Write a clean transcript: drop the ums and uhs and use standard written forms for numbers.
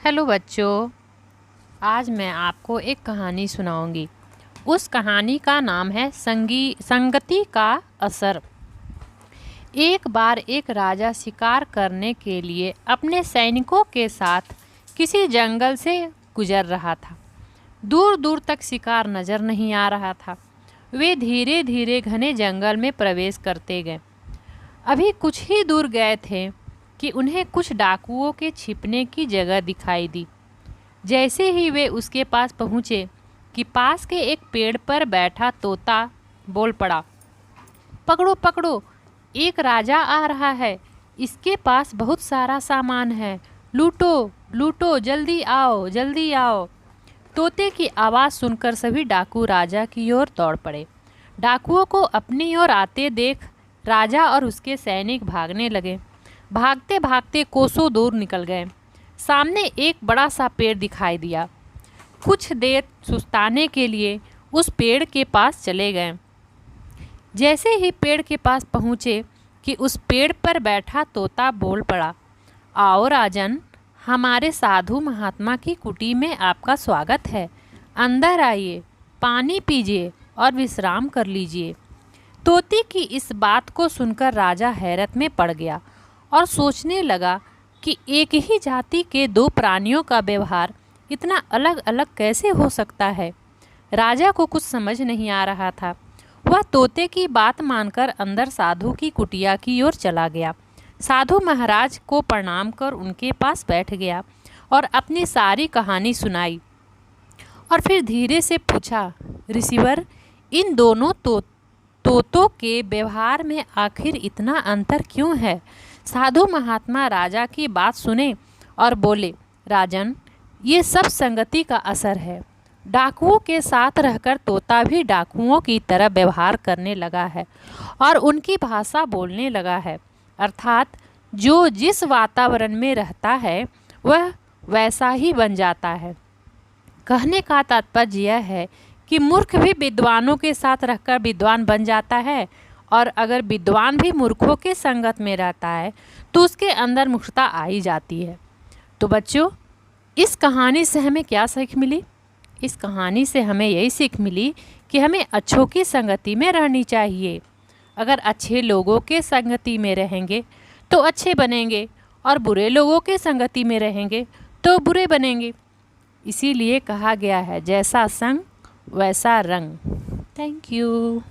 Hello बच्चों, आज मैं आपको एक कहानी सुनाऊंगी। उस कहानी का नाम है संगति का असर। एक बार एक राजा शिकार करने के लिए अपने सैनिकों के साथ किसी जंगल से गुजर रहा था। दूर दूर तक शिकार नजर नहीं आ रहा था। वे धीरे धीरे घने जंगल में प्रवेश करते गए। अभी कुछ ही दूर गए थे कि उन्हें कुछ डाकुओं के छिपने की जगह दिखाई दी। जैसे ही वे उसके पास पहुँचे कि पास के एक पेड़ पर बैठा तोता बोल पड़ा, पकड़ो पकड़ो, एक राजा आ रहा है। इसके पास बहुत सारा सामान है। लूटो लूटो, जल्दी आओ जल्दी आओ। तोते की आवाज़ सुनकर सभी डाकू राजा की ओर दौड़ पड़े। डाकुओं को अपनी ओर आते देख राजा और उसके सैनिक भागने लगे। भागते भागते कोसों दूर निकल गए। सामने एक बड़ा सा पेड़ दिखाई दिया। कुछ देर सुस्ताने के लिए उस पेड़ के पास चले गए। जैसे ही पेड़ के पास पहुँचे कि उस पेड़ पर बैठा तोता बोल पड़ा, आओ राजन, हमारे साधु महात्मा की कुटी में आपका स्वागत है। अंदर आइए, पानी पीजिए और विश्राम कर लीजिए। तोते की इस बात को सुनकर राजा हैरत में पड़ गया और सोचने लगा कि एक ही जाति के दो प्राणियों का व्यवहार इतना अलग अलग कैसे हो सकता है। राजा को कुछ समझ नहीं आ रहा था। वह तोते की बात मानकर अंदर साधु की कुटिया की ओर चला गया। साधु महाराज को प्रणाम कर उनके पास बैठ गया और अपनी सारी कहानी सुनाई। और फिर धीरे से पूछा, ऋषिवर, इन दोनों तोतों के व्यवहार में आखिर इतना अंतर क्यों है। साधु महात्मा राजा की बात सुने और बोले, राजन, ये सब संगति का असर है। डाकुओं के साथ रहकर तोता भी डाकुओं की तरह व्यवहार करने लगा है और उनकी भाषा बोलने लगा है। अर्थात जो जिस वातावरण में रहता है वह वैसा ही बन जाता है। कहने का तात्पर्य यह है कि मूर्ख भी विद्वानों के साथ रहकर विद्वान बन जाता है, और अगर विद्वान भी मूर्खों के संगत में रहता है तो उसके अंदर मूर्खता आ ही जाती है। तो बच्चों, इस कहानी से हमें क्या सीख मिली? इस कहानी से हमें यही सीख मिली कि हमें अच्छों की संगति में रहनी चाहिए। अगर अच्छे लोगों के संगति में रहेंगे तो अच्छे बनेंगे, और बुरे लोगों के संगति में रहेंगे तो बुरे बनेंगे। इसीलिए कहा गया है, जैसा संग वैसा रंग। Thank you.